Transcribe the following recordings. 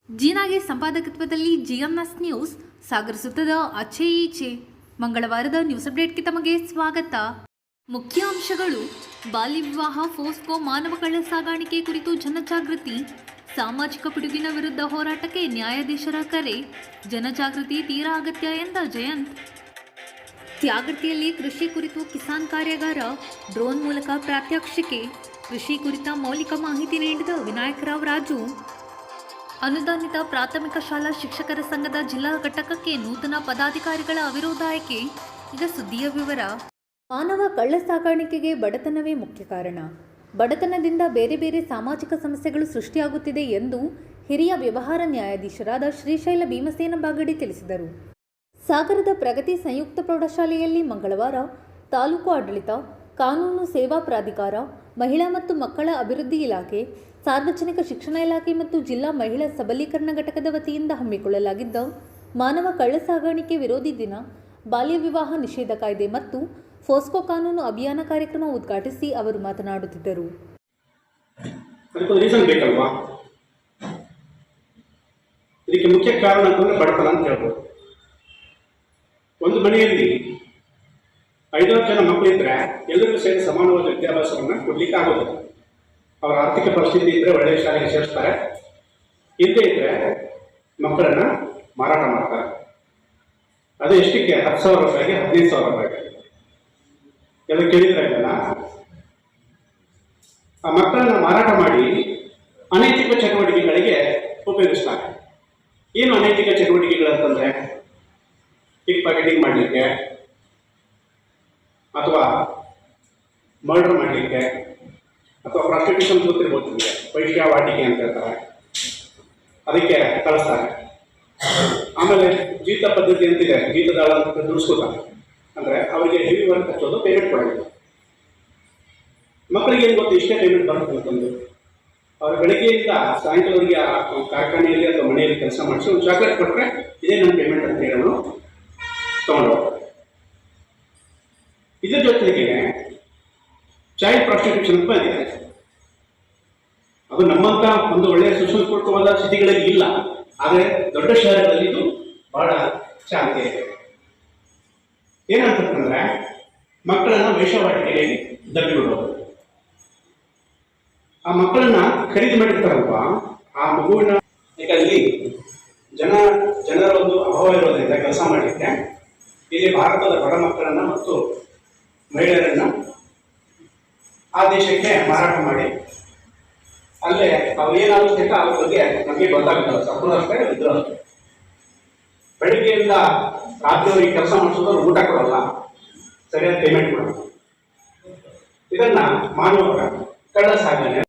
ಜೀನಾಗೆ ಸಂಪಾದಕತ್ವದಲ್ಲಿ GMS news ಸಾಗರಿಸುತ್ತದೆ ಆಚೆ ಈಚೆ. ಮಂಗಳವಾರದ news ಅಪ್ಡೇಟ್ಗೆ ತಮಗೆ ಸ್ವಾಗತ. ಮುಖ್ಯ ಅಂಶಗಳು: ಬಾಲ್ಯ ವಿವಾಹ, ಫೋಸ್ಕೋ, ಮಾನವ ಕಳ್ಳ ಸಾಗಾಣಿಕೆ ಕುರಿತು ಜನಜಾಗೃತಿ, ಸಾಮಾಜಿಕ ಪಿಡುಗಿನ ವಿರುದ್ಧ ಹೋರಾಟಕ್ಕೆ ನ್ಯಾಯಾಧೀಶರ ಕರೆ, ಜನಜಾಗೃತಿ ತೀರಾ ಅಗತ್ಯ ಎಂದ ಜಯಂತ್. ತ್ಯಾಗರ್ತಿಯಲ್ಲಿ ಕೃಷಿ ಕುರಿತು ಕಿಸಾನ್ ಕಾರ್ಯಾಗಾರ, ಡ್ರೋನ್ ಮೂಲಕ ಪ್ರಾತ್ಯಕ್ಷಿಕೆ, ಕೃಷಿ ಕುರಿತ ಮೌಲಿಕ ಮಾಹಿತಿ ನೀಡಿದ ವಿನಾಯಕರಾವ್ ರಾಜು. ಅನುದಾನಿತ ಪ್ರಾಥಮಿಕ ಶಾಲಾ ಶಿಕ್ಷಕರ ಸಂಘದ ಜಿಲ್ಲಾ ಘಟಕಕ್ಕೆ ನೂತನ ಪದಾಧಿಕಾರಿಗಳ ಅವಿರೋಧ ಆಯ್ಕೆ. ಈಗ ಸುದ್ದಿಯ ವಿವರ. ಮಾನವ ಕಳ್ಳ ಸಾಗಾಣಿಕೆಗೆ ಬಡತನವೇ ಮುಖ್ಯ ಕಾರಣ. ಬಡತನದಿಂದ ಬೇರೆ ಬೇರೆ ಸಾಮಾಜಿಕ ಸಮಸ್ಯೆಗಳು ಸೃಷ್ಟಿಯಾಗುತ್ತಿದೆ ಎಂದು ಹಿರಿಯ ವ್ಯವಹಾರ ನ್ಯಾಯಾಧೀಶರಾದ ಶ್ರೀಶೈಲ ಭೀಮಸೇನ ಬಾಗಡಿ ತಿಳಿಸಿದರು. ಸಾಗರದ ಪ್ರಗತಿ ಸಂಯುಕ್ತ ಪ್ರೌಢಶಾಲೆಯಲ್ಲಿ ಮಂಗಳವಾರ ತಾಲೂಕು ಆಡಳಿತ, ಕಾನೂನು ಸೇವಾ ಪ್ರಾಧಿಕಾರ, ಮಹಿಳಾ ಮತ್ತು ಮಕ್ಕಳ ಅಭಿವೃದ್ಧಿ ಇಲಾಖೆ, ಸಾರ್ವಜನಿಕ ಶಿಕ್ಷಣ ಇಲಾಖೆ ಮತ್ತು ಜಿಲ್ಲಾ ಮಹಿಳಾ ಸಬಲೀಕರಣ ಘಟಕದ ವತಿಯಿಂದ ಹಮ್ಮಿಕೊಳ್ಳಲಾಗಿದ್ದ ಮಾನವ ಕಳ್ಳ ಸಾಗಾಣಿಕೆ ವಿರೋಧಿ ದಿನ, ಬಾಲ್ಯ ವಿವಾಹ ನಿಷೇಧ ಕಾಯ್ದೆ ಮತ್ತು ಫೋಸ್ಕೋ ಕಾನೂನು ಅಭಿಯಾನ ಕಾರ್ಯಕ್ರಮ ಉದ್ಘಾಟಿಸಿ ಅವರು ಮಾತನಾಡುತ್ತಿದ್ದರು. ಇದಕ್ಕೆ ಮುಖ್ಯ ಕಾರಣ ಅಂತಂದ್ರೆ ಬಡತನ ಅಂತ ಹೇಳ್ಬೋದು. ಒಂದು ಮನೆಯಲ್ಲಿ 5 ಜನ ಮಕ್ಕಳಿದ್ರೆ ಎಲ್ಲರಿಗೂ ಸೇರಿ ಸಮಾನವಾದ ವಿದ್ಯಾಭ್ಯಾಸವನ್ನು ಕೊಡ್ಲಿಕ್ಕೆ ಆಗೋದಿಲ್ಲ. ಅವರ ಆರ್ಥಿಕ ಪರಿಸ್ಥಿತಿ ಇದ್ದರೆ ಒಳ್ಳೆಯ ಶಾಲೆಗೆ ಸೇರಿಸ್ತಾರೆ, ಇಲ್ಲದೇ ಇದ್ದರೆ ಮಕ್ಕಳನ್ನು ಮಾರಾಟ ಮಾಡ್ತಾರೆ. ಅದು ಎಷ್ಟಕ್ಕೆ? 10,000 ರೂಪಾಯಿಗೆ, 15,000 ರೂಪಾಯಿಗೆ. ಎಲ್ಲ ಕೇಳಿದ್ರೆ ಇದೆಲ್ಲ. ಆ ಮಕ್ಕಳನ್ನು ಮಾರಾಟ ಮಾಡಿ ಅನೈತಿಕ ಚಟುವಟಿಕೆಗಳಿಗೆ ಉಪಯೋಗಿಸ್ತಾರೆ. ಏನು ಅನೈತಿಕ ಚಟುವಟಿಕೆಗಳಂತಂದರೆ ಪಿಕ್ ಪಾಕೆಟಿಂಗ್ ಮಾಡಲಿಕ್ಕೆ, ಅಥವಾ ಮರ್ಡರ್ ಮಾಡಲಿಕ್ಕೆ, ಅಥವಾ ಪ್ರಾಸ್ಟಿಟ್ಯೂಷನ್ ಗೊತ್ತಿರ್ಬೋದು ನಿಮಗೆ, ವೈಶ್ಯಾವಾಟಿಕೆ ಅಂತ ಹೇಳ್ತಾರೆ, ಅದಕ್ಕೆ ಕಳಿಸ್ತಾರೆ. ಆಮೇಲೆ ಜೀತ ಪದ್ಧತಿ ಅಂತಿದೆ, ಜೀತದಾಳ ಅಂತ ದುಡಿಸ್ಕೋತಾರೆ. ಅಂದರೆ ಅವರಿಗೆ ಹೆವಿ ವರ್ಕ್ ಹಚ್ಚೋದು, ಪೇಮೆಂಟ್ ಕೊಡೋದು. ಮಕ್ಕಳಿಗೆ ಏನು ಗೊತ್ತು ಇಷ್ಟೇ ಪೇಮೆಂಟ್ ಬರುತ್ತೆ ಅಂತಂದು. ಅವ್ರ ಬೆಳಗ್ಗೆಯಿಂದ ಸಾಯಂಕಾಲವರೆಗೆ ಆ ಕಾರ್ಖಾನೆಯಲ್ಲಿ ಅಥವಾ ಮನೆಯಲ್ಲಿ ಕೆಲಸ ಮಾಡಿಸಿ ಒಂದು ಚಾಕ್ಲೇಟ್ ಕೊಟ್ಟರೆ ಇದೇ ನನ್ನ ಪೇಮೆಂಟ್ ಅಂತ ಹೇಳಿ ಅವರು ತಗೊಂಡು ಹೋಗ್ತಾರೆ. ಇದರ ಜೊತೆಗೆ ಚೈಲ್ಡ್ ಪ್ರಾಸ್ಟಿಟ್ಯೂಷನ್ ಅಂತ ಇದೆ. ಅದು ನಮ್ಮಂತ ಒಂದು ಒಳ್ಳೆಯ ಸುಸಂಸ್ಕೃತವಾದ ಸ್ಥಿತಿಗಳಲ್ಲಿ ಇಲ್ಲ, ಆದರೆ ದೊಡ್ಡ ಶಹರಗಳಲ್ಲಿ ಇದು ಬಹಳ ಚಾಲ್ತಿ ಇದೆ. ಏನಂತಂದ್ರೆ ಮಕ್ಕಳನ್ನ ವೇಷವಾಟಿಕೆಯಲ್ಲಿ ದಬ್ಬಿಬಿಡೋದು. ಆ ಮಕ್ಕಳನ್ನ ಖರೀದಿ ಮಾಡಿರ್ತಾರಲ್ವ, ಆ ಮಗುವಿನ ಇಲ್ಲಿ ಜನರ ಒಂದು ಅಭಾವ ಇರೋದ್ರಿಂದ ಕೆಲಸ ಮಾಡಲಿಕ್ಕೆ ಇಲ್ಲಿ ಭಾರತದ ಬಡ ಮಕ್ಕಳನ್ನ ಮತ್ತು ಮಹಿಳೆಯರನ್ನ ಆ ದೇಶಕ್ಕೆ ಮಾರಾಟ ಮಾಡಿ ಅಲ್ಲೇ ಅವ್ರು ಏನಾಗುತ್ತೆ ಅಂತ ಅದ್ರ ಬಗ್ಗೆ ನಮಗೆ ಗೊತ್ತಾಗ್ತದೆ. ಸಪೋಸ್ ಅಷ್ಟೇ ಇದ್ರು ಅಷ್ಟೇ. ಬೆಳಿಗ್ಗೆಯಿಂದ ರಾತ್ರಿಯವರಿಗೆ ಕೆಲಸ ಮಾಡಿಸೋದು, ಊಟ ಕೊಡಲ್ಲ, ಸರಿಯಾದ ಪೇಮೆಂಟ್ ಕೊಡಲ್ಲ. ಇದನ್ನ ಮಾನವ ಕಳ್ಳ ಸಾಗಣೆ.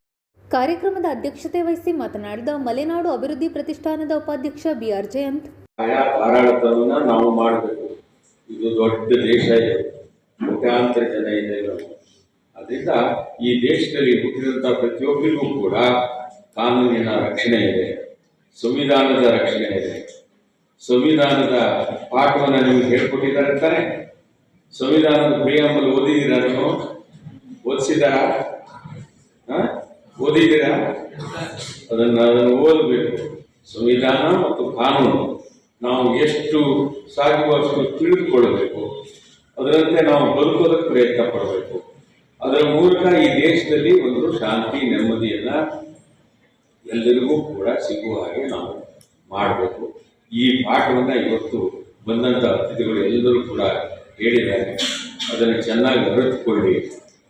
ಕಾರ್ಯಕ್ರಮದ ಅಧ್ಯಕ್ಷತೆ ವಹಿಸಿ ಮಾತನಾಡಿದ ಮಲೆನಾಡು ಅಭಿವೃದ್ಧಿ ಪ್ರತಿಷ್ಠಾನದ ಉಪಾಧ್ಯಕ್ಷ BR ಜಯಂತ್, ಆಡಳಿತವನ್ನ ನಾವು ಮಾಡಬೇಕು. ಇದು ದೊಡ್ಡ ದೇಶ ಇದೆ, ಕೋಟ್ಯಾಂತರ ಜನ ಇದೆ. ಅದರಿಂದ ಈ ದೇಶದಲ್ಲಿ ಹುಟ್ಟಿದಂಥ ಪ್ರತಿಯೊಬ್ಬರಿಗೂ ಕೂಡ ಕಾನೂನಿನ ರಕ್ಷಣೆ ಇದೆ, ಸಂವಿಧಾನದ ರಕ್ಷಣೆ ಇದೆ. ಸಂವಿಧಾನದ ಪಾಠವನ್ನು ನಿಮಗೆ ಹೇಳ್ಕೊಟ್ಟಿದ್ದಾರೆ ತಾನೆ. ಸಂವಿಧಾನದ ಪ್ರಿಯಾಂಬಲ್ ಓದಿದ್ದೀರಾ? ನೀವು ಓದಿಸಿದಾರಾ? ಓದಿದ್ದೀರಾ? ಅದನ್ನು ಓದಬೇಕು. ಸಂವಿಧಾನ ಮತ್ತು ಕಾನೂನು ನಾವು ಎಷ್ಟು ಸಾಧ್ಯವೋ ಅಷ್ಟು ತಿಳಿದುಕೊಳ್ಳಬೇಕು. ಅದರಂತೆ ನಾವು ಬದುಕೋದಕ್ಕೆ ಪ್ರಯತ್ನ ಪಡಬೇಕು. ಅದರ ಮೂಲಕ ಈ ದೇಶದಲ್ಲಿ ಒಂದು ಶಾಂತಿ, ನೆಮ್ಮದಿಯನ್ನು ಎಲ್ಲರಿಗೂ ಕೂಡ ಸಿಗುವ ಹಾಗೆ ನಾವು ಮಾಡಬೇಕು. ಈ ಪಾಠವನ್ನು ಇವತ್ತು ಬಂದಂಥ ಅತಿಥಿಗಳು ಎಲ್ಲರೂ ಕೂಡ ಹೇಳಿದ್ದಾರೆ. ಅದನ್ನು ಚೆನ್ನಾಗಿ ಅರಿತುಕೊಳ್ಳಿ,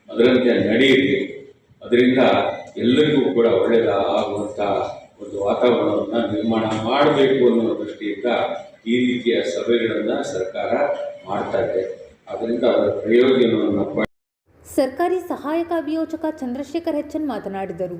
ಅದರಂತೆ ನಡೆಯಿರಿ. ಅದರಿಂದ ಎಲ್ಲರಿಗೂ ಕೂಡ ಒಳ್ಳೆಯದಾಗುವಂಥ ಒಂದು ವಾತಾವರಣವನ್ನು ನಿರ್ಮಾಣ ಮಾಡಬೇಕು ಅನ್ನೋ ದೃಷ್ಟಿಯಿಂದ ಈ ರೀತಿಯ ಸಭೆಗಳನ್ನು ಸರ್ಕಾರ ಮಾಡ್ತಾ ಇದೆ. ಅದರಿಂದ ಅದರ ಪ್ರಯೋಜನವನ್ನು ಸರ್ಕಾರಿ ಸಹಾಯಕ ಅಭಿಯೋಜಕ ಚಂದ್ರಶೇಖರ್ HN ಮಾತನಾಡಿದರು.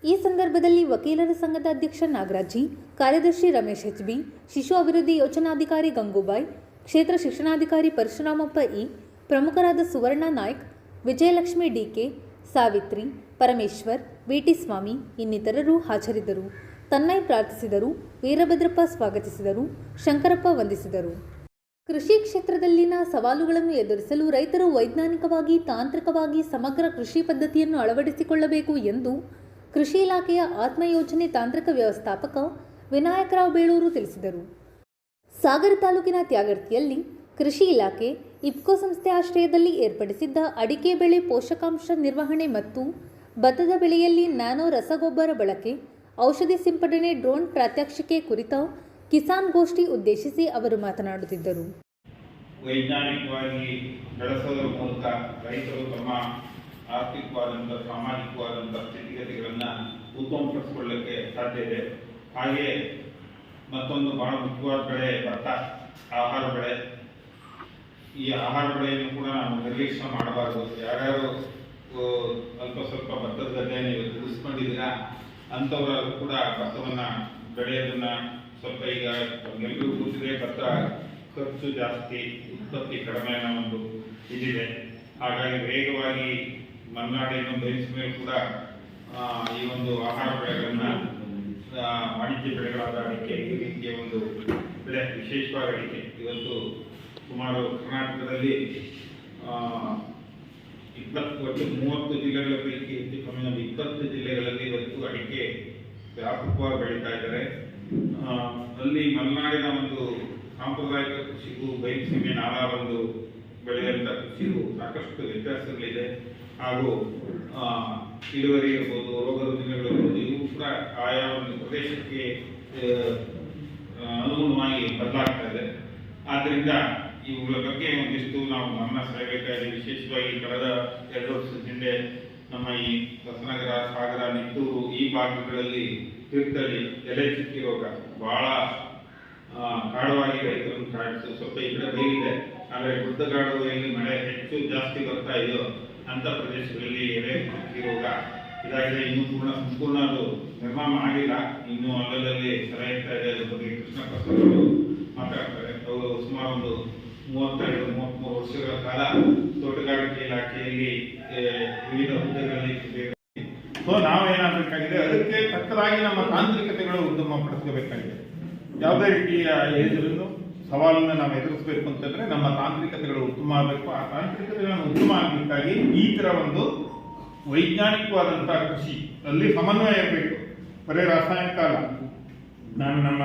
ಈ ಸಂದರ್ಭದಲ್ಲಿ ವಕೀಲರ ಸಂಘದ ಅಧ್ಯಕ್ಷ ನಾಗರಾಜಿ, ಕಾರ್ಯದರ್ಶಿ ರಮೇಶ್ HB, ಶಿಶು ಅಭಿವೃದ್ಧಿ ಯೋಜನಾಧಿಕಾರಿ ಗಂಗೂಬಾಯಿ, ಕ್ಷೇತ್ರ ಶಿಕ್ಷಣಾಧಿಕಾರಿ ಪರಶುರಾಮಪ್ಪ E, ಪ್ರಮುಖರಾದ ಸುವರ್ಣ ನಾಯ್ಕ್, ವಿಜಯಲಕ್ಷ್ಮಿ DK, ಸಾವಿತ್ರಿ, ಪರಮೇಶ್ವರ್, VT ಸ್ವಾಮಿ ಇನ್ನಿತರರು ಹಾಜರಿದ್ದರು. ತನ್ನಯ್ ಪ್ರಾರ್ಥಿಸಿದರು, ವೀರಭದ್ರಪ್ಪ ಸ್ವಾಗತಿಸಿದರು, ಶಂಕರಪ್ಪ ವಂದಿಸಿದರು. ಕೃಷಿ ಕ್ಷೇತ್ರದಲ್ಲಿನ ಸವಾಲುಗಳನ್ನು ಎದುರಿಸಲು ರೈತರು ವೈಜ್ಞಾನಿಕವಾಗಿ ತಾಂತ್ರಿಕವಾಗಿ ಸಮಗ್ರ ಕೃಷಿ ಪದ್ಧತಿಯನ್ನು ಅಳವಡಿಸಿಕೊಳ್ಳಬೇಕು ಎಂದು ಕೃಷಿ ಇಲಾಖೆಯ ಆತ್ಮಯೋಜನೆ ತಾಂತ್ರಿಕ ವ್ಯವಸ್ಥಾಪಕ ವಿನಾಯಕರಾವ್ ಬೇಳೂರು ತಿಳಿಸಿದರು. ಸಾಗರ ತಾಲೂಕಿನ ತ್ಯಾಗರ್ತಿಯಲ್ಲಿ ಕೃಷಿ ಇಲಾಖೆ ಇಫ್ಕೋ ಸಂಸ್ಥೆ ಆಶ್ರಯದಲ್ಲಿ ಏರ್ಪಡಿಸಿದ್ದ ಅಡಿಕೆ ಬೆಳೆ ಪೋಷಕಾಂಶ ನಿರ್ವಹಣೆ ಮತ್ತು ಭತ್ತದ ಬೆಳೆಯಲ್ಲಿ ನ್ಯಾನೋ ರಸಗೊಬ್ಬರ ಬಳಕೆ, ಔಷಧಿ ಸಿಂಪಡಣೆ ಡ್ರೋನ್ ಪ್ರಾತ್ಯಕ್ಷಿಕೆ ಕುರಿತ ಕಿಸಾನ್ ಗೋಷ್ಠಿ ಉದ್ದೇಶಿಸಿ ಅವರು ಮಾತನಾಡುತ್ತಿದ್ದರು. ವೈಜ್ಞಾನಿಕವಾಗಿ ಬೆಳೆಸೋದ್ರ ಮೂಲಕ ರೈತರು ತಮ್ಮ ಆರ್ಥಿಕವಾದಂಥ ಸಾಮಾಜಿಕವಾದಂಥ ಸ್ಥಿತಿಗತಿಗಳನ್ನು ಉತ್ತಮಪಡಿಸಿಕೊಳ್ಳಕ್ಕೆ ಸಾಧ್ಯ ಇದೆ. ಹಾಗೆ ಮತ್ತೊಂದು ಬಹಳ ಮುಖ್ಯವಾದ ಬೆಳೆ ಭತ್ತ, ಆಹಾರ ಬೆಳೆ. ಈ ಆಹಾರ ಬೆಳೆಯನ್ನು ಕೂಡ ನಾವು ನಿರ್ಲಕ್ಷ್ಯ ಮಾಡಬಾರದು. ಯಾರ್ಯಾರು ಅಲ್ಪ ಸ್ವಲ್ಪ ಭತ್ತದ ಗದ್ದೆಯನ್ನು ಇವತ್ತು ಉಳಿಸ್ಕೊಂಡಿದ್ದೀರಾ ಅಂಥವರೆಲ್ಲರೂ ಕೂಡ ಭತ್ತವನ್ನು ಬೆಳೆಯೋದನ್ನು ಸ್ವಲ್ಪ ಈಗ ಎಲ್ಲರಿಗೂ ಗೊತ್ತಿದೆ, ಭತ್ತ ಖರ್ಚು ಜಾಸ್ತಿ, ಉತ್ಪತ್ತಿ ಕಡಿಮೆ ಅನ್ನೋ ಒಂದು ಇದಿದೆ. ಹಾಗಾಗಿ ವೇಗವಾಗಿ ಮಲೆನಾಡಿನ ಬಯಸಿದ ಮೇಲೆ ಕೂಡ ಈ ಒಂದು ಆಹಾರ ಬೆಳೆಗಳನ್ನು ವಾಣಿಜ್ಯ ಬೆಳೆಗಳಾದ ಅಡಿಕೆ, ಈ ರೀತಿಯ ಒಂದು ಬೆಳೆ, ವಿಶೇಷವಾಗಿ ಅಡಿಕೆ ಇವತ್ತು ಸುಮಾರು ಕರ್ನಾಟಕದಲ್ಲಿ 30 ಜಿಲ್ಲೆಗಳ ಪೈಕಿ ಹೆಚ್ಚು ಕಮ್ಮಿ 20 ಜಿಲ್ಲೆಗಳಲ್ಲಿ ಇವತ್ತು ಅಡಿಕೆ ವ್ಯಾಪಕವಾಗಿ ಬೆಳೀತಾ ಇದ್ದಾರೆ. ಅಲ್ಲಿ ಮಲೆನಾಡಿನ ಒಂದು ಸಾಂಪ್ರದಾಯಿಕ ಕೃಷಿಗೂ ಬಯಲುಸೀಮೆ ನಾನಾ ಒಂದು ಬೆಳೆಯುವಂಥ ಕೃಷಿಗೂ ಸಾಕಷ್ಟು ವ್ಯತ್ಯಾಸಗಳಿದೆ. ಹಾಗೂ ಇಳುವರಿ ಇರ್ಬೋದು, ರೋಗ ರುಜಿನಗಳಿರ್ಬೋದು, ಇವು ಕೂಡ ಆಯಾ ಒಂದು ಪ್ರದೇಶಕ್ಕೆ ಅನುಗುಣವಾಗಿ ಬದಲಾಗ್ತಾ ಇದೆ. ಆದ್ದರಿಂದ ಇವುಗಳ ಬಗ್ಗೆ ಒಂದಿಷ್ಟು ನಾವು ಗಮನ ಸೆಳೆಯಬೇಕಾಗಿದೆ. ವಿಶೇಷವಾಗಿ ಕಳೆದ 2 ವರ್ಷದ ಹಿಂದೆ ನಮ್ಮ ಈ ಹೊಸನಗರ, ಸಾಗರ, ನಿಟ್ಟೂರು ಈ ಭಾಗಗಳಲ್ಲಿ ತೀರ್ಥಹಳ್ಳಿ ಎಲೆ ಚುಕ್ಕಿ ರೋಗ ಬಹಳ ಕಾಡವಾಗಿ ರೈತರನ್ನು ಕಾಡಿತು. ಸ್ವಲ್ಪ ಈ ಕಡೆ ಬೈಲಿದೆ, ಆದರೆ ಗುಡ್ಡಗಾಡು ಎಲ್ಲಿ ಮಳೆ ಹೆಚ್ಚು ಜಾಸ್ತಿ ಬರ್ತಾ ಇದೆಯೋ ಅಂಥ ಪ್ರದೇಶಗಳಲ್ಲಿ ಎಲೆ ಚುಕ್ಕಿ ರೋಗ ಇದಾಗಿದೆ. ಇನ್ನೂ ಸಂಪೂರ್ಣ ಅದು ನಿರ್ಮಾಣ ಆಗಿಲ್ಲ, ಇನ್ನೂ ಅಲ್ಲಲ್ಲಿ ಸರಿಯಾಗ್ತಾ ಇದೆ. ಅದ್ರ ಬಗ್ಗೆ ಕೃಷ್ಣ ಪ್ರಸಾದ್ ಮಾತಾಡ್ತಾರೆ. ಅವರು ಸುಮಾರು ಒಂದು 32-33 ವರ್ಷಗಳ ಕಾಲ ತೋಟಗಾರಿಕೆ ಇಲಾಖೆಯಲ್ಲಿ ವಿವಿಧ ಹುದ್ದೆಗಳಲ್ಲಿ ನಾವೇನಾಗಬೇಕಾಗಿದೆ, ಅದಕ್ಕೆ ತಕ್ಕದಾಗಿ ನಮ್ಮ ತಾಂತ್ರಿಕತೆಗಳು ಉತ್ತಮಪಡಿಸಬೇಕಾಗಿದೆ. ಯಾವುದೇ ರೀತಿಯ ಎದುರನ್ನು ಸವಾಲನ್ನು ನಾವು ಎದುರಿಸಬೇಕು ಅಂತಂದ್ರೆ ನಮ್ಮ ತಾಂತ್ರಿಕತೆಗಳು ಉತ್ತಮ ಆಗಬೇಕು. ಆ ತಾಂತ್ರಿಕತೆಗಳನ್ನು ಉತ್ತಮ ಆಗಬೇಕಾಗಿ ಈ ಥರ ಒಂದು ವೈಜ್ಞಾನಿಕವಾದಂಥ ಕೃಷಿ ಅಲ್ಲಿ ಸಮನ್ವಯ ಇರಬೇಕು. ಬರೀ ರಾಸಾಯನಿಕ ಅಲ್ಲ. ನಾನು ನಮ್ಮ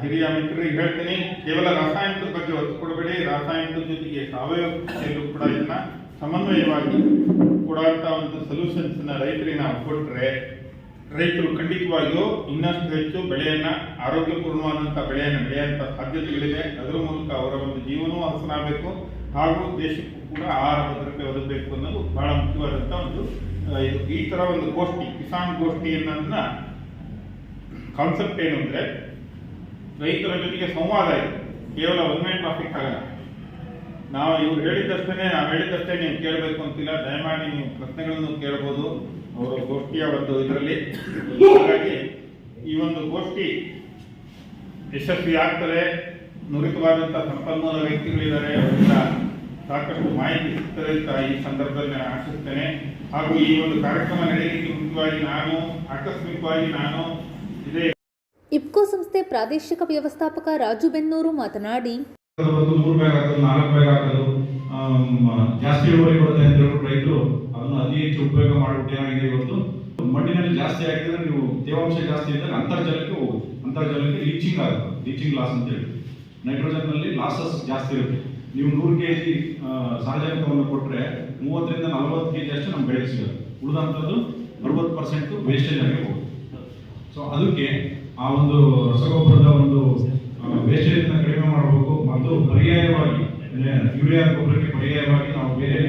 ಹಿರಿಯ ಮಿತ್ರರಿಗೆ ಹೇಳ್ತೀನಿ, ಕೇವಲ ರಾಸಾಯನಿಕದ ಬಗ್ಗೆ ಒತ್ತು ಕೊಡಬೇಡಿ, ರಾಸಾಯನಿಕದ ಜೊತೆಗೆ ಸಾವಯವ ಕೃಷಿಯಲ್ಲೂ ಕೂಡ ಇದನ್ನ ಸಮನ್ವಯವಾಗಿ ಕೊಡುವಂಥ ಒಂದು ಸೊಲ್ಯೂಷನ್ಸ್ನ ರೈತರಿಗೆ ನಾವು ಕೊಟ್ಟರೆ ರೈತರು ಖಂಡಿತವಾಗಿಯೂ ಇನ್ನಷ್ಟು ಹೆಚ್ಚು ಬೆಳೆಯನ್ನು, ಆರೋಗ್ಯಪೂರ್ಣವಾದಂಥ ಬೆಳೆಯನ್ನು ಬೆಳೆಯುವಂಥ ಸಾಧ್ಯತೆಗಳಿದೆ. ಅದರ ಮೂಲಕ ಅವರ ಒಂದು ಜೀವನವೂ ಹಸನಾಗಬೇಕು ಹಾಗೂ ದೇಶಕ್ಕೂ ಕೂಡ ಆಹಾರ ಭದ್ರತೆ ಒದಗಬೇಕು ಅನ್ನೋದು ಬಹಳ ಮುಖ್ಯವಾದಂಥ ಒಂದು ಇದು. ಈ ಥರ ಒಂದು ಗೋಷ್ಠಿ, ಕಿಸಾನ್ ಗೋಷ್ಠಿ ಅನ್ನೋದನ್ನ ಕಾನ್ಸೆಪ್ಟ್ ಏನು ಅಂದರೆ ರೈತರ ಜೊತೆಗೆ ಸಂವಾದ ಇದೆ. ಕೇವಲ ಒನ್ ಮೇ ಟಾಪಿಕ್ ಆಗಲ್ಲ. ನಾವು ಇವ್ರು ಹೇಳಿದ್ದಷ್ಟೇ, ನಾವು ಹೇಳಿದ್ದಷ್ಟೇ ನೀವು ಕೇಳಬೇಕು ಅಂತಿಲ್ಲ. ದಯಮಾಡಿ ನೀವು ಪ್ರಶ್ನೆಗಳನ್ನು ಕೇಳಬಹುದು ಅವರ ಗೋಷ್ಠಿಯ ಒಂದು ಇದರಲ್ಲಿ. ಹಾಗಾಗಿ ಈ ಒಂದು ಗೋಷ್ಠಿ ಯಶಸ್ವಿ ಆಗ್ತದೆ. ನುರಿತವಾದಂಥ ಸಂಪನ್ಮೂಲ ವ್ಯಕ್ತಿಗಳಿದ್ದಾರೆ, ಅವರಿಂದ ಸಾಕಷ್ಟು ಮಾಹಿತಿ ಸಿಗ್ತದೆ ಅಂತ ಈ ಸಂದರ್ಭದಲ್ಲಿ ನಾನು ಆಶಿಸ್ತೇನೆ. ಹಾಗೂ ಈ ಒಂದು ಕಾರ್ಯಕ್ರಮ ನಡೆಯಲಿಕ್ಕೆ ಮುಖ್ಯವಾಗಿ ಆಕಸ್ಮಿಕವಾಗಿ ನಾನು ಇದೇ ಇಫ್ಕೋ ಸಂಸ್ಥೆ ಪ್ರಾದೇಶಿಕ ವ್ಯವಸ್ಥಾಪಕ ರಾಜು ಬೆನ್ನೂರು ಮಾತನಾಡಿ, 3 ಬ್ಯಾಗ್ ಹಾಕೋದು, 4 ಬ್ಯಾಗ್ ಹಾಕೋದು, ಜಾಸ್ತಿ ಇಳುವರಿ ಬರುತ್ತೆ ಅಂತ ಹೇಳ್ಬಿಟ್ಟು ರೈತರು ಅದನ್ನು ಅತಿ ಹೆಚ್ಚು ಉಪಯೋಗ ಮಾಡಿಬಿಟ್ಟು ಏನಾಗಿದೆ, ಇವತ್ತು ಮಣ್ಣಿನಲ್ಲಿ ಜಾಸ್ತಿ ಹಾಕಿದ್ರೆ ನೀವು ತೇವಾಂಶ ಜಾಸ್ತಿ ಇದ್ದಾಗ ಅಂತರ್ಜಲಕ್ಕೆ ಹೋಗುತ್ತೆ. ಅಂತರ್ಜಲಕ್ಕೆ ಲೀಚಿಂಗ್ ಆಗುತ್ತೆ, ಲೀಚಿಂಗ್ ಲಾಸ್ ಅಂತ ಹೇಳಿ. ನೈಟ್ರೋಜನ್ ನಲ್ಲಿ ಲಾಸಸ್ ಜಾಸ್ತಿ ಇರುತ್ತೆ. ನೀವು 100 kg ಸಾರಜನಕವನ್ನು ಕೊಟ್ಟರೆ 30 ರಿಂದ 40 kg ಅಷ್ಟು ನಮ್ಮ ಬೆಳೆಗೆ ಸಿಗುತ್ತೆ. ಉಳಿದಂಥದ್ದು 60% ವೇಸ್ಟೇಜ್ ಆಗಿ ಹೋಗುತ್ತೆ. ಸೊ ಅದಕ್ಕೆ ಆ ಒಂದು ರಸಗೊಬ್ಬರದ ಒಂದು ವೇಸ್ಟೇಜ್ ಕಡಿಮೆ ಮಾಡಬೇಕು ಮತ್ತು ಪರ್ಯಾಯವಾಗಿ ಯೂರಿಯಾ ಗೊಬ್ಬರಕ್ಕೆ ಪರ್ಯಾಯವಾಗಿ ನಾವು ಬೇರೆ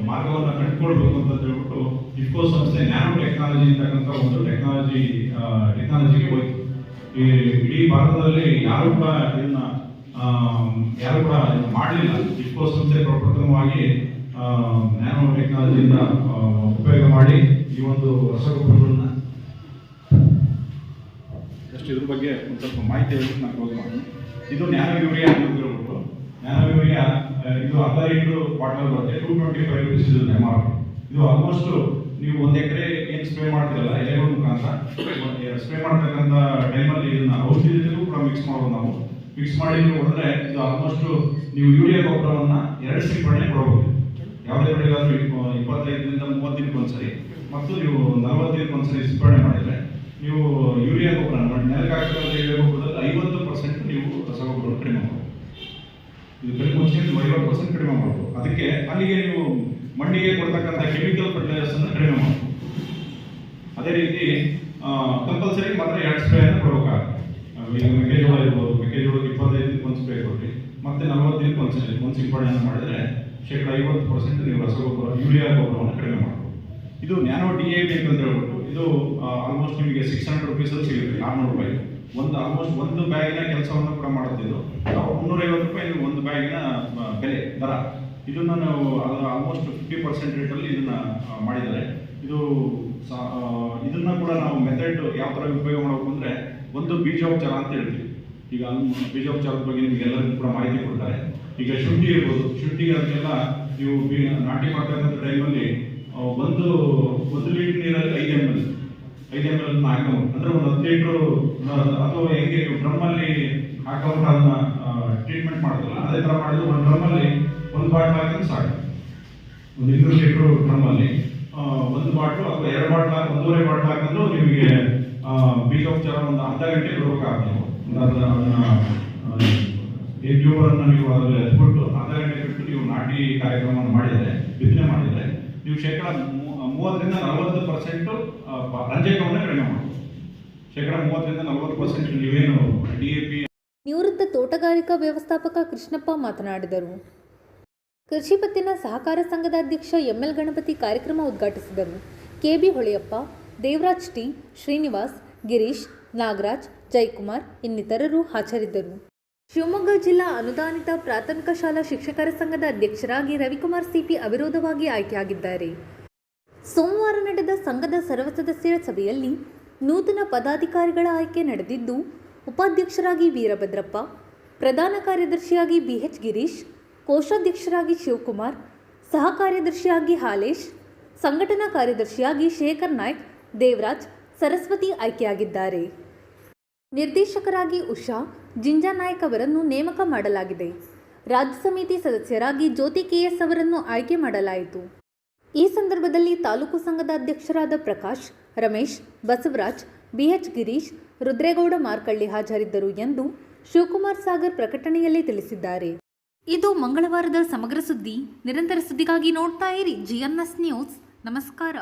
ಮಾರ್ಗವನ್ನು ಕಂಡುಕೊಳ್ಬೇಕು ಅಂತ ಹೇಳ್ಬಿಟ್ಟು ಇಫ್ಕೋ ಸಂಸ್ಥೆ ನ್ಯಾನೋ ಟೆಕ್ನಾಲಜಿ ಅಂತಕ್ಕಂಥ ಒಂದು ಟೆಕ್ನಾಲಜಿಗೆ ಹೋಯ್ತು. ಈ ಇಡೀ ಭಾರತದಲ್ಲಿ ಯಾರು ಕೂಡ ಇದನ್ನ ಮಾಡಲಿಲ್ಲ. ಇಫ್ಕೋ ಸಂಸ್ಥೆ ಪ್ರಪ್ರಥಮವಾಗಿ ನ್ಯಾನೋ ಟೆಕ್ನಾಲಜಿಯಿಂದ ಉಪಯೋಗ ಮಾಡಿ ಈ ಒಂದು ರಸಗೊಬ್ಬರಗಳನ್ನ ಇದ್ರ ಬಗ್ಗೆ ಒಂದು ಸ್ವಲ್ಪ ಮಾಹಿತಿ ಹೇಳಿ ನಾನು ಕ್ಲೋಸ್ ಮಾಡಿ. ಇದು ನ್ಯಾನೋ ಯೂರಿಯಾ ಅಂತ ಹೇಳ್ಬಿಟ್ಟು, ನ್ಯಾನೋ ಯೂರಿಯಾ ಇದು 15 ಬಾಟಲ್ ಬರುತ್ತೆ, 225 rupees ಇದು MRP. ಇದು ಆಲ್ಮೋಸ್ಟ್ ನೀವು 1 ಎಕರೆ ಏನು ಸ್ಪ್ರೇ ಮಾಡ್ತೀರಲ್ಲ ಎಲೆಗಳ ಮುಖಾಂತರ ಸ್ಪ್ರೇ ಮಾಡ್ತಕ್ಕಂಥ ಟೈಮಲ್ಲಿ ಇದನ್ನ ಔಷಧಿ ಜೊತೆಗೂ ಕೂಡ ಮಿಕ್ಸ್ ಮಾಡೋದು ನಾವು. ಮಿಕ್ಸ್ ಮಾಡಿ ನೀವು ಹೊಡೆದ್ರೆ ಇದು ಆಲ್ಮೋಸ್ಟ್ ನೀವು ಯೂರಿಯಾ ಗೊಬ್ಬರವನ್ನು 2 ಸಿಂಪಡಣೆ ಕೊಡಬಹುದು. ಯಾವುದೇ ಬೆಳೆಗಾದ್ರೂ 25ರಿಂದ 30 ದಿನಕ್ಕೆ ಒಂದ್ಸರಿ ಮತ್ತು ನೀವು 40 ದಿನಕ್ಕೆ ಒಂದ್ಸರಿ ಸಿಂಪಡಣೆ ಮಾಡಿದರೆ ನೀವು ಯೂರಿಯಾ ಗೊಬ್ಬರ ನೆಲಕ್ಕೆ ಹಾಕಿರೋ ಯೂರಿಯಾ ಗೊಬ್ಬರದಲ್ಲಿ 50% ನೀವು ರಸಗೊಬ್ಬರ ಕಡಿಮೆ ಮಾಡಬಹುದು. ಇದು ಕಡಿಮೆ ಮುಂಚೆ 50% ಕಡಿಮೆ ಮಾಡಬಹುದು. ಅದಕ್ಕೆ ಅಲ್ಲಿಗೆ ನೀವು ಮಣ್ಣಿಗೆ ಕೊಡ್ತಕ್ಕಂಥ ಕೆಮಿಕಲ್ ಫರ್ಟಿಲೈಸರ್ಸ್ ಅನ್ನು ಕಡಿಮೆ ಮಾಡಬಹುದು. ಅದೇ ರೀತಿ ಕಂಪಲ್ಸರಿ ಮಾತ್ರ 2 ಸ್ಪ್ರೇಯನ್ನು ಕೊಡಬೇಕಾಗುತ್ತೆ. ಈಗ ಮೆಕ್ಕೆಜೋಳ ಇರ್ಬೋದು, ಮೆಕ್ಕೆಜೋಳಕ್ಕೆ 25 ದಿನಕ್ಕೆ ಒಂದು ಸ್ಪ್ರೇ ಕೊಡ್ರಿ, ಮತ್ತೆ 40 ದಿನಕ್ಕೆ ಒಂದ್ಸರಿ ಒಂದು ಸಿಂಪಡಣೆಯನ್ನು ಮಾಡಿದರೆ 50% ನೀವು ರಸಗೊಬ್ಬರ ಯೂರಿಯಾ ಗೊಬ್ಬರವನ್ನು ಕಡಿಮೆ ಮಾಡಬಹುದು. ಇದು ನ್ಯಾನೋ DAP ಅಂತ ಹೇಳ್ಬಿಟ್ಟು ಇದು ಆಲ್ಮೋಸ್ಟ್ ನಿಮಗೆ 600 ರುಪೀಸಲ್ಲಿ ಸಿಗುತ್ತೆ, 400 ರೂಪಾಯಿ. ಆಲ್ಮೋಸ್ಟ್ ಒಂದು ಬ್ಯಾಗಿನ ಕೆಲಸವನ್ನು ಕೂಡ ಮಾಡುತ್ತೆ. ಇದು 350 ರೂಪಾಯಿ ಒಂದು ಬ್ಯಾಗಿನ ಬೆಲೆ ದರ. ಇದನ್ನು ನಾವು ಆಲ್ಮೋಸ್ಟ್ 50% ರೇಟಲ್ಲಿ ಇದನ್ನು ಮಾಡಿದ್ದಾರೆ. ಇದನ್ನು ಕೂಡ ನಾವು ಮೆಥಡ್ ಯಾವ ಥರ ಉಪಯೋಗ ಮಾಡಬೇಕು ಅಂದರೆ ಒಂದು ಬೀಜೋಪಚಾರ ಅಂತ ಹೇಳ್ತೀವಿ. ಈಗ ಬೀಜೋಪಚಾರದ ಬಗ್ಗೆ ನಿಮಗೆಲ್ಲರಿಗೂ ಕೂಡ ಮಾಹಿತಿ ಕೊಡ್ತಾರೆ. ಈಗ ಶುಂಠಿ ಇರ್ಬೋದು, ಶುಂಠಿ ಅದಕ್ಕೆಲ್ಲ ನೀವು ನಾಟಿ ಮಾಡ್ತಕ್ಕಂಥ ಟೈಮಲ್ಲಿ ಒಂದು ಲೀಟರ್ ನೀರಲ್ಲಿ 5 ml ಹಾಕಬಹುದು. ಅಂದರೆ ಒಂದು 10 ಲೀಟ್ರು ಅಥವಾ ಹೆಂಗೆ ನೀವು ಡ್ರಮ್ಮಲ್ಲಿ ಹಾಕೊಂಡು ಅದನ್ನ ಟ್ರೀಟ್ಮೆಂಟ್ ಮಾಡೋದಲ್ಲ, ಅದೇ ಥರ ಮಾಡಿದ್ರೆ ಒಂದು ಡ್ರಮ್ಮಲ್ಲಿ 1 ಬಾಟ್ಲ್ ಹಾಕಿದ್ರೆ ಸಾಕು. ಒಂದು 200 ಲೀಟ್ರು ಡ್ರಮ್ಮಲ್ಲಿ 1 ಬಾಟ್ಲು ಅಥವಾ 2 ಬಾಟ್ಲು 1.5 ಬಾಟ್ಲು ಹಾಕಿದ್ರು ನಿಮಗೆ ಬೀಜೋಪಚಾರ ಒಂದು ಅರ್ಧ ಗಂಟೆ ಬಿಡಬೇಕಾಗುತ್ತೆ. ಟ್ಯೂಬರನ್ನು ನೀವು ಅದರಲ್ಲಿ ಎತ್ಬಿಟ್ಟು ಅರ್ಧ ಗಂಟೆ ಬಿಟ್ಟು ನೀವು ನಾಟಿ ಕಾರ್ಯಕ್ರಮವನ್ನು ಮಾಡಿದರೆ, ಬಿತ್ತನೆ ಮಾಡಿದರೆ ನೀವು 30ರಿಂದ 40% ರಂಜಕವನ್ನು ಕಡಿಮೆ ಮಾಡಬಹುದು. 30ರಿಂದ 40% ನೀವೇನು DAP. ನಿವೃತ್ತ ತೋಟಗಾರಿಕಾ ವ್ಯವಸ್ಥಾಪಕ ಕೃಷ್ಣಪ್ಪ ಮಾತನಾಡಿದರು. ಕೃಷಿ ಪತ್ತಿನ ಸಹಕಾರ ಸಂಘದ ಅಧ್ಯಕ್ಷ ML ಗಣಪತಿ ಕಾರ್ಯಕ್ರಮ ಉದ್ಘಾಟಿಸಿದರು. KB ಹೊಳೆಯಪ್ಪ, ದೇವರಾಜ್ ಟಿ, ಶ್ರೀನಿವಾಸ್, ಗಿರೀಶ್, ನಾಗರಾಜ್, ಜಯಕುಮಾರ್ ಇನ್ನಿತರರು ಹಾಜರಿದ್ದರು. ಶಿವಮೊಗ್ಗ ಜಿಲ್ಲಾ ಅನುದಾನಿತ ಪ್ರಾಥಮಿಕ ಶಾಲಾ ಶಿಕ್ಷಕರ ಸಂಘದ ಅಧ್ಯಕ್ಷರಾಗಿ ರವಿಕುಮಾರ್ CP ಅವಿರೋಧವಾಗಿ ಆಯ್ಕೆಯಾಗಿದ್ದಾರೆ. ಸೋಮವಾರ ನಡೆದ ಸಂಘದ ಸರ್ವ ಸದಸ್ಯರ ಸಭೆಯಲ್ಲಿ ನೂತನ ಪದಾಧಿಕಾರಿಗಳ ಆಯ್ಕೆ ನಡೆದಿದ್ದು, ಉಪಾಧ್ಯಕ್ಷರಾಗಿ ವೀರಭದ್ರಪ್ಪ, ಪ್ರಧಾನ ಕಾರ್ಯದರ್ಶಿಯಾಗಿ BH ಗಿರೀಶ್, ಕೋಶಾಧ್ಯಕ್ಷರಾಗಿ ಶಿವಕುಮಾರ್, ಸಹ ಕಾರ್ಯದರ್ಶಿಯಾಗಿ ಹಾಲೇಶ್, ಸಂಘಟನಾ ಕಾರ್ಯದರ್ಶಿಯಾಗಿ ಶೇಖರ್ ನಾಯ್ಕ್, ದೇವರಾಜ್, ಸರಸ್ವತಿ ಆಯ್ಕೆಯಾಗಿದ್ದಾರೆ. ನಿರ್ದೇಶಕರಾಗಿ ಉಷಾ, ಜಿಂಜಾ ನಾಯ್ಕ್ ಅವರನ್ನು ನೇಮಕ ಮಾಡಲಾಗಿದೆ. ರಾಜ್ಯ ಸಮಿತಿ ಸದಸ್ಯರಾಗಿ ಜ್ಯೋತಿ KS ಅವರನ್ನು ಆಯ್ಕೆ ಮಾಡಲಾಯಿತು. ಈ ಸಂದರ್ಭದಲ್ಲಿ ತಾಲೂಕು ಸಂಘದ ಅಧ್ಯಕ್ಷರಾದ ಪ್ರಕಾಶ್, ರಮೇಶ್, ಬಸವರಾಜ್, BH ಗಿರೀಶ್, ರುದ್ರೇಗೌಡ ಮಾರ್ಕಳ್ಳಿ ಹಾಜರಿದ್ದರು ಎಂದು ಶಿವಕುಮಾರ್ ಸಾಗರ್ ಪ್ರಕಟಣೆಯಲ್ಲಿ ತಿಳಿಸಿದ್ದಾರೆ. ಇದು ಮಂಗಳವಾರದ ಸಮಗ್ರ ಸುದ್ದಿ. ನಿರಂತರ ಸುದ್ದಿಗಾಗಿ ನೋಡ್ತಾ ಇರಿ GNS ನ್ಯೂಸ್. ನಮಸ್ಕಾರ.